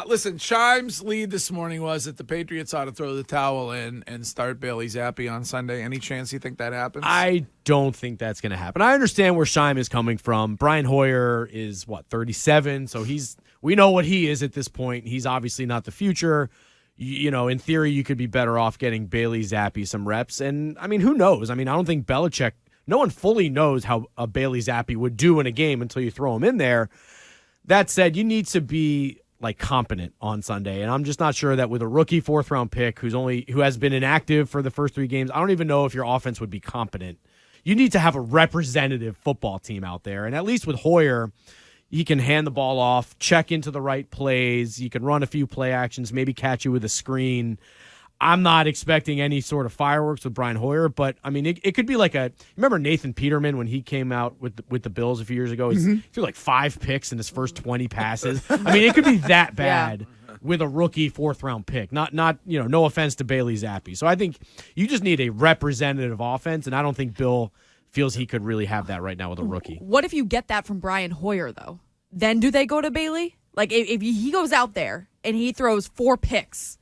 Listen, Chime's lead this morning was that the Patriots ought to throw the towel in and start Bailey Zappi on Sunday. Any chance you think that happens? I don't think that's going to happen. I understand where Chime is coming from. Brian Hoyer is, 37? So we know what he is at this point. He's obviously not the future. In theory, you could be better off getting Bailey Zappi some reps. And, who knows? I don't think Belichick, no one fully knows how a Bailey Zappi would do in a game until you throw him in there. That said, you need to be competent on Sunday, and I'm just not sure that with a rookie 4th-round pick who has been inactive for the first 3 games, I don't even know if your offense would be competent. You need to have a representative football team out there, and at least with Hoyer, he can hand the ball off, check into the right plays, you can run a few play actions, maybe catch you with a screen. I'm not expecting any sort of fireworks with Brian Hoyer, but it could be remember Nathan Peterman when he came out with the Bills a few years ago? He threw 5 picks in his first 20 passes. It could be that bad with a rookie 4th-round pick. Not no offense to Bailey Zappi. So I think you just need a representative offense, and I don't think Bill feels he could really have that right now with a rookie. What if you get that from Brian Hoyer, though? Then do they go to Bailey? If he goes out there and he throws 4 picks,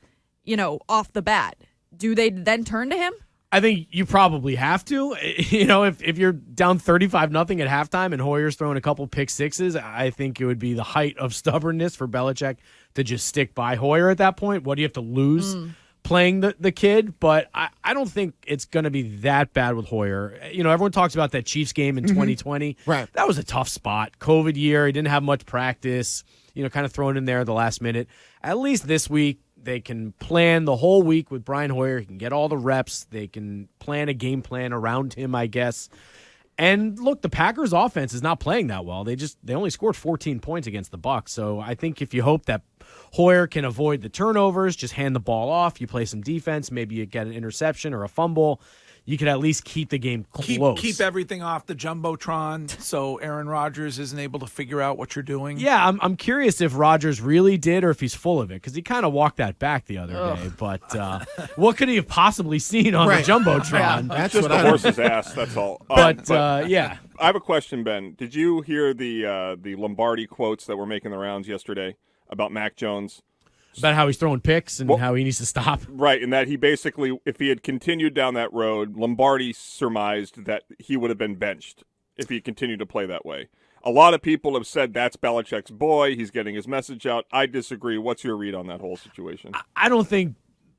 off the bat, do they then turn to him? I think you probably have to. If you're down 35-0 at halftime and Hoyer's throwing a couple pick sixes, I think it would be the height of stubbornness for Belichick to just stick by Hoyer at that point. What do you have to lose playing the kid? But I don't think it's going to be that bad with Hoyer. Everyone talks about that Chiefs game in 2020. Right. That was a tough spot. COVID year. He didn't have much practice, kind of thrown in there at the last minute. At least this week, they can plan the whole week with Brian Hoyer. He can get all the reps. They can plan a game plan around him, I guess. And look, the Packers offense is not playing that well. They only scored 14 points against the Bucs. So I think if you hope that Hoyer can avoid the turnovers, just hand the ball off, you play some defense, maybe you get an interception or a fumble, you could at least keep the game close. Keep everything off the Jumbotron so Aaron Rodgers isn't able to figure out what you're doing. Yeah, I'm curious if Rodgers really did or if he's full of it, because he kind of walked that back the other day. But what could he have possibly seen on the Jumbotron? Yeah, that's just the horse's ass, that's all. But yeah. I have a question, Ben. Did you hear the Lombardi quotes that were making the rounds yesterday about Mac Jones? About how he's throwing picks and how he needs to stop. Right, and that he basically, if he had continued down that road, Lombardi surmised that he would have been benched if he continued to play that way. A lot of people have said that's Belichick's boy. He's getting his message out. I disagree. What's your read on that whole situation? I don't think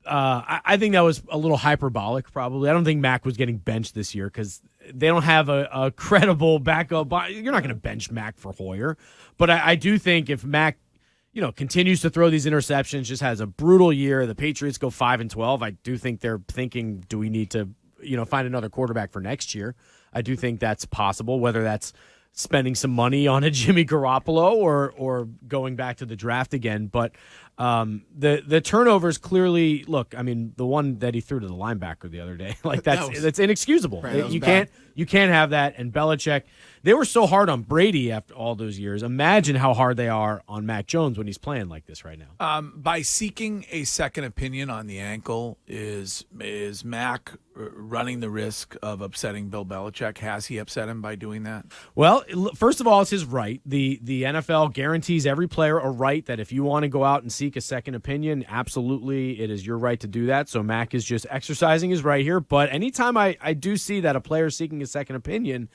I think that was a little hyperbolic, probably. I don't think Mac was getting benched this year because they don't have a credible backup. You're not going to bench Mac for Hoyer. But I do think if Mac continues to throw these interceptions, just has a brutal year, the Patriots go 5-12. I do think they're thinking, do we need to, find another quarterback for next year? I do think that's possible, whether that's spending some money on a Jimmy Garoppolo or going back to the draft again. But the turnovers clearly, look, the one that he threw to the linebacker the other day, that's inexcusable. Right, You can't have that. And Belichick, they were so hard on Brady after all those years. Imagine how hard they are on Mac Jones when he's playing like this right now. By seeking a second opinion on the ankle, is Mac running the risk of upsetting Bill Belichick? Has he upset him by doing that? Well, first of all, it's his right. The NFL guarantees every player a right that if you want to go out and seek a second opinion, absolutely, it is your right to do that. So Mac is just exercising his right here. But anytime I do see that a player is seeking a second opinion,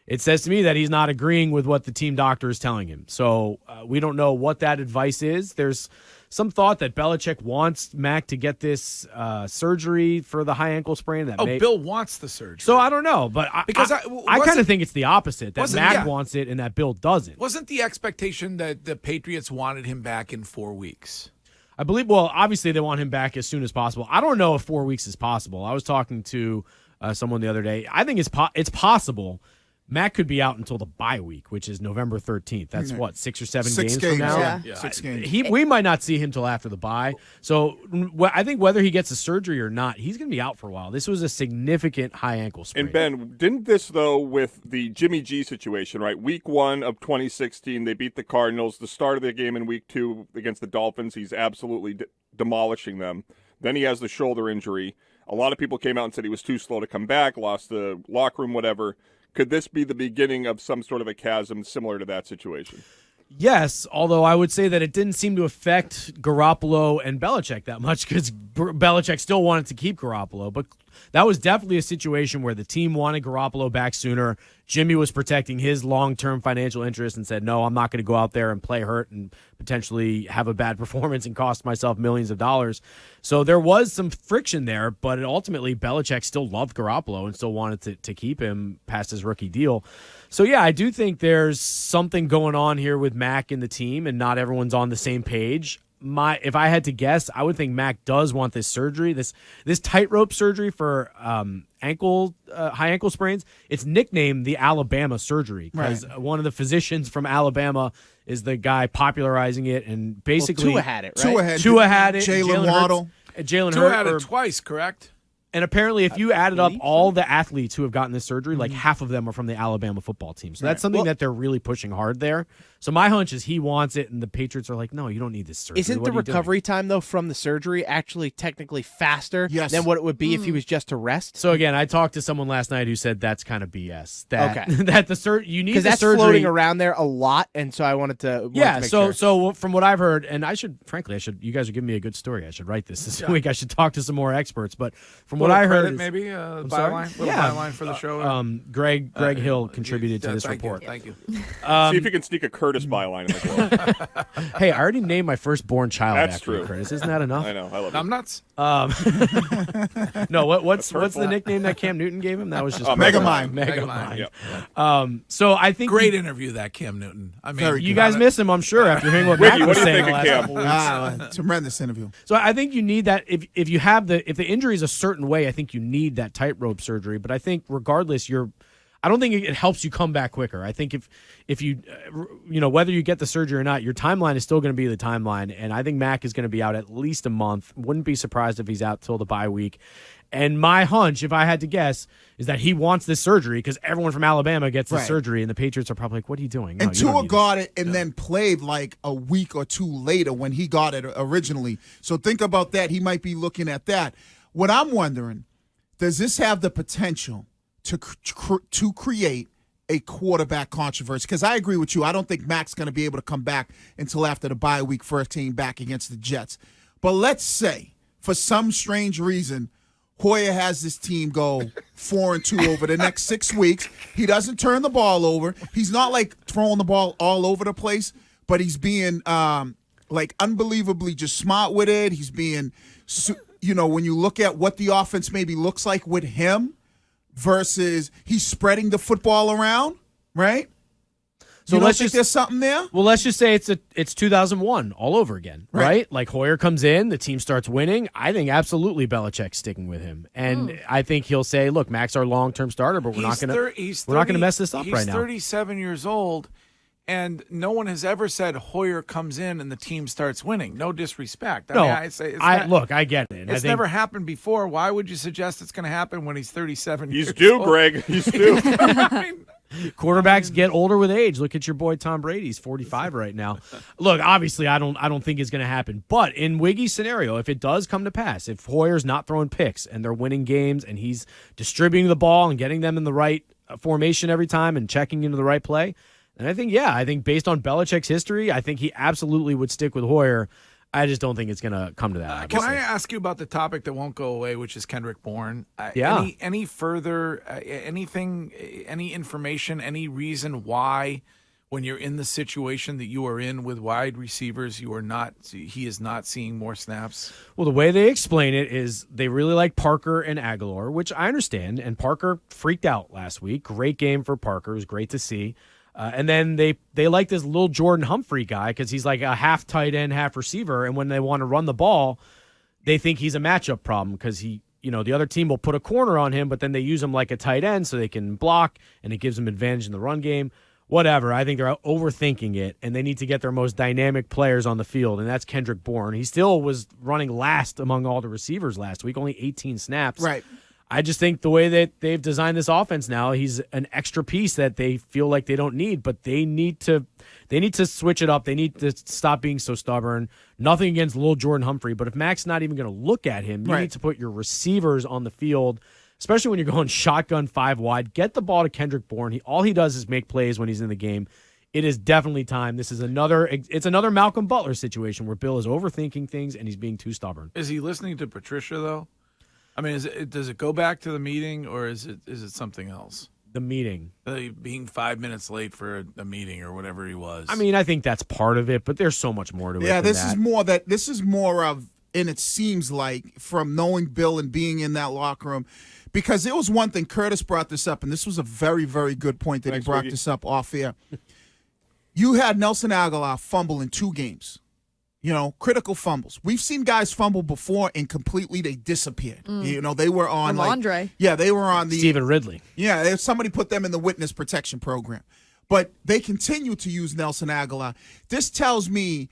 it says to me that he's not agreeing with what the team doctor is telling him. So we don't know what that advice is. There's some thought that Belichick wants Mac to get this surgery for the high ankle sprain. Bill wants the surgery. So I don't know, but I kind of think it's the opposite, that Mac wants it and that Bill doesn't. Wasn't the expectation that the Patriots wanted him back in 4 weeks? I believe, well, obviously they want him back as soon as possible. I don't know if 4 weeks is possible. I was talking to someone the other day. I think it's possible. Mac could be out until the bye week, which is November 13th. That's what, 6 or 7 games from now? Yeah. 6 games. We might not see him till after the bye. So I think whether he gets a surgery or not, he's going to be out for a while. This was a significant high ankle sprain. And Ben, didn't this, though, with the Jimmy G situation, right? Week 1 of 2016, they beat the Cardinals. The start of the game in week 2 against the Dolphins, he's absolutely demolishing them. Then he has the shoulder injury. A lot of people came out and said he was too slow to come back, lost the locker room, whatever. Could this be the beginning of some sort of a chasm similar to that situation? Yes, although I would say that it didn't seem to affect Garoppolo and Belichick that much because Belichick still wanted to keep Garoppolo. But that was definitely a situation where the team wanted Garoppolo back sooner. Jimmy was protecting his long-term financial interest and said, no, I'm not going to go out there and play hurt and potentially have a bad performance and cost myself millions of dollars. So there was some friction there, but ultimately Belichick still loved Garoppolo and still wanted to keep him past his rookie deal. So, yeah, I do think there's something going on here with Mac and the team, and not everyone's on the same page. If I had to guess, I would think Mac does want this surgery, this tightrope surgery for high ankle sprains. It's nicknamed the Alabama surgery because one of the physicians from Alabama is the guy popularizing it, and basically Tua had it, right? Tua had it. Jalen Waddle. Jalen Tua Hurts had it twice, correct? And apparently, if you added up all the athletes who have gotten this surgery, like half of them are from the Alabama football team. So that's something that they're really pushing hard there. So my hunch is he wants it, and the Patriots are like, no, you don't need this surgery. Isn't the recovery time, though, from the surgery actually technically faster than what it would be if he was just to rest? So, again, I talked to someone last night who said that's kind of BS. That you need the surgery. Because that's floating around there a lot, and so I wanted to make sure. So from what I've heard, and I should, you guys are giving me a good story. I should write this week. I should talk to some more experts. But from what I heard, maybe byline for the show. Greg Hill contributed to this report. Thank you. See if you can sneak a Curtis byline in the book. Hey, I already named my firstborn child That's after true. you, Curtis. Isn't that enough? I know. I love it. I'm nuts. No, what's the nickname that Cam Newton gave him? That was just Megamind. Megamind. Yep. So I think Great interview that Cam Newton. I mean, you guys miss him, I'm sure, after hearing what Wiggy, Matt what was do you saying think the of last Cam? couple weeks. Tremendous interview. So I think you need that if the injury is a certain way, I think you need that tightrope surgery. But I think regardless, I don't think it helps you come back quicker. I think if you whether you get the surgery or not, your timeline is still going to be the timeline. And I think Mac is going to be out at least a month. Wouldn't be surprised if he's out till the bye week. And my hunch, if I had to guess, is that he wants this surgery because everyone from Alabama gets the surgery, and the Patriots are probably like, "What are you doing?" And Tua got it and then played like a week or two later when he got it originally. So think about that. He might be looking at that. What I'm wondering, does this have the potential to create a quarterback controversy? Because I agree with you. I don't think Mac's going to be able to come back until after the bye week first came back against the Jets. But let's say, for some strange reason, Hoyer has this team go 4-2 over the next 6 weeks. He doesn't turn the ball over. He's not like throwing the ball all over the place, but he's being like unbelievably just smart with it. He's being, when you look at what the offense maybe looks like with him versus he's spreading the football around, right? So let's think there's something there? Well, let's just say it's 2001 all over again, right? Like Hoyer comes in, the team starts winning. I think absolutely Belichick's sticking with him, and I think he'll say, "Look, Mac's our long-term starter, but we're not going to mess this up right now." He's 37 years old, and no one has ever said Hoyer comes in and the team starts winning. No disrespect. I get it. It's never happened before. Why would you suggest it's going to happen when he's 37 years old? He's due, Greg. He's due. I mean, quarterbacks get older with age. Look at your boy Tom Brady. He's 45 right now. Look, obviously, I don't think it's going to happen. But in Wiggy's scenario, if it does come to pass, if Hoyer's not throwing picks and they're winning games and he's distributing the ball and getting them in the right formation every time and checking into the right play, then I think based on Belichick's history, I think he absolutely would stick with Hoyer. I just don't think it's going to come to that. Can I ask you about the topic that won't go away, which is Kendrick Bourne? Yeah. Any further, anything, any information, any reason why, when you're in the situation that you are in with wide receivers, he is not seeing more snaps? Well, the way they explain it is they really like Parker and Aguilar, which I understand. And Parker freaked out last week. Great game for Parker. It was great to see. And then they like this little Jordan Humphrey guy because he's like a half tight end, half receiver. And when they want to run the ball, they think he's a matchup problem because the other team will put a corner on him, but then they use him like a tight end so they can block, and it gives them advantage in the run game. Whatever. I think they're overthinking it, and they need to get their most dynamic players on the field, and that's Kendrick Bourne. He still was running last among all the receivers last week, only 18 snaps. Right. I just think the way that they've designed this offense now, he's an extra piece that they feel like they don't need, but they need to switch it up. They need to stop being so stubborn. Nothing against little Jordan Humphrey, but if Mac's not even going to look at him, you need to put your receivers on the field, especially when you're going shotgun 5 wide. Get the ball to Kendrick Bourne. All he does is make plays when he's in the game. it is definitely time. This is it's another Malcolm Butler situation where Bill is overthinking things and he's being too stubborn. Is he listening to Patricia though? I mean, does it go back to the meeting or is it something else? The meeting. Being 5 minutes late for a meeting or whatever he was. I mean, I think that's part of it, but there's so much more to it. Yeah, than this is more of, and it seems like from knowing Bill and being in that locker room, because there was one thing, Curtis brought this up, and this was a very, very good point that he brought this up off air. You had Nelson Aguilar fumble in 2 games. Critical fumbles. We've seen guys fumble before and completely they disappeared. They were on Andre. They were on the Stephen Ridley. Yeah, somebody put them in the witness protection program. But they continue to use Nelson Aguilar. This tells me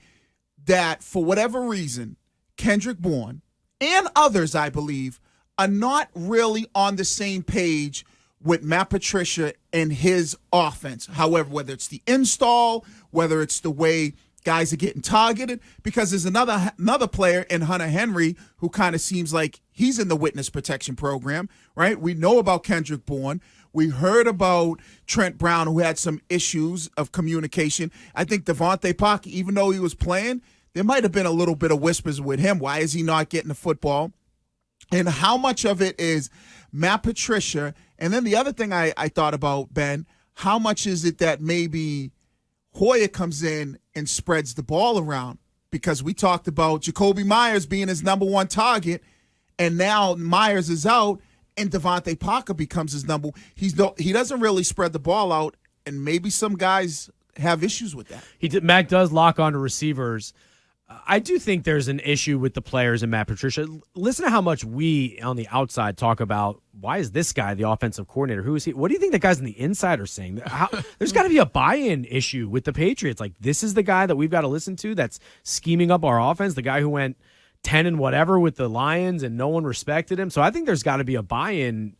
that for whatever reason, Kendrick Bourne and others, I believe, are not really on the same page with Matt Patricia and his offense. However, whether it's the install, whether it's the way guys are getting targeted, because there's another player in Hunter Henry who kind of seems like he's in the witness protection program, right? We know about Kendrick Bourne. We heard about Trent Brown, who had some issues of communication. I think Devontae Parker, even though he was playing, there might have been a little bit of whispers with him. Why is he not getting the football? And how much of it is Matt Patricia? And then the other thing I thought about, Ben, how much is it that maybe Hoyer comes in and spreads the ball around? Because we talked about Jacoby Myers being his number 1 target, and now Myers is out, and Devontae Parker becomes his number. He doesn't really spread the ball out, and maybe some guys have issues with that. Mac does lock onto receivers. I do think there's an issue with the players and Matt Patricia. Listen to how much we on the outside talk about, why is this guy the offensive coordinator? Who is he? What do you think the guys on the inside are saying? There's got to be a buy-in issue with the Patriots. Like, this is the guy that we've got to listen to that's scheming up our offense, the guy who went 10 and whatever with the Lions and no one respected him. So I think there's got to be a buy-in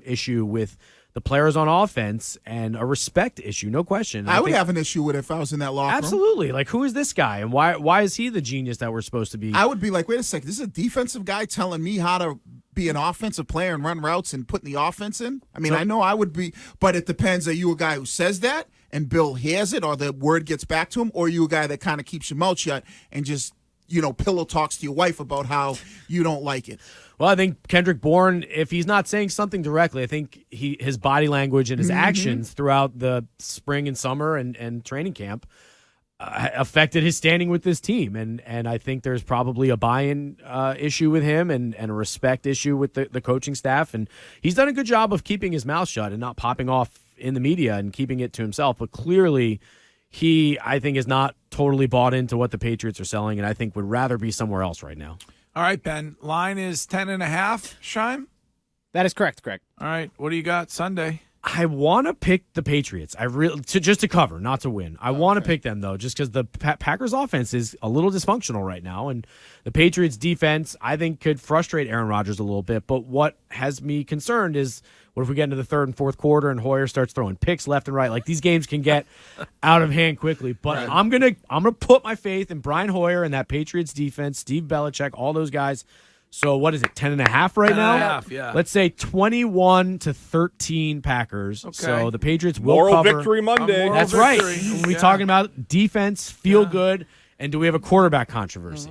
issue with the players on offense and a respect issue, no question. I would have an issue with it if I was in that locker room. Absolutely. Like, who is this guy, and why is he the genius that we're supposed to be? I would be like, wait a second, this is a defensive guy telling me how to be an offensive player and run routes and putting the offense in? I mean, I know I would be, but it depends. Are you a guy who says that and Bill hears it, or the word gets back to him, or are you a guy that kind of keeps your mouth shut and just, pillow talks to your wife about how you don't like it? Well, I think Kendrick Bourne, if he's not saying something directly, I think his body language and his actions throughout the spring and summer and training camp affected his standing with this team. And I think there's probably a buy-in issue with him and a respect issue with the coaching staff. And he's done a good job of keeping his mouth shut and not popping off in the media and keeping it to himself. But clearly he, I think, is not totally bought into what the Patriots are selling, and I think would rather be somewhere else right now. All right, Ben. Line is 10.5, Shime? That is correct, Greg. All right. What do you got Sunday? I want to pick the Patriots. Just to cover, not to win. I want to pick them, though, just because the Packers' offense is a little dysfunctional right now, and the Patriots' defense, I think, could frustrate Aaron Rodgers a little bit. But what has me concerned is, what if we get into the third and fourth quarter and Hoyer starts throwing picks left and right? Like, these games can get out of hand quickly. But right. I'm gonna put my faith in Brian Hoyer and that Patriots defense, Steve Belichick, all those guys. So what is it, 10.5 right now? 10.5, yeah. Let's say 21-13 Packers. Okay. So the Patriots will moral cover. Victory Monday. That's victory. right. We're talking about defense, feel good, and do we have a quarterback controversy?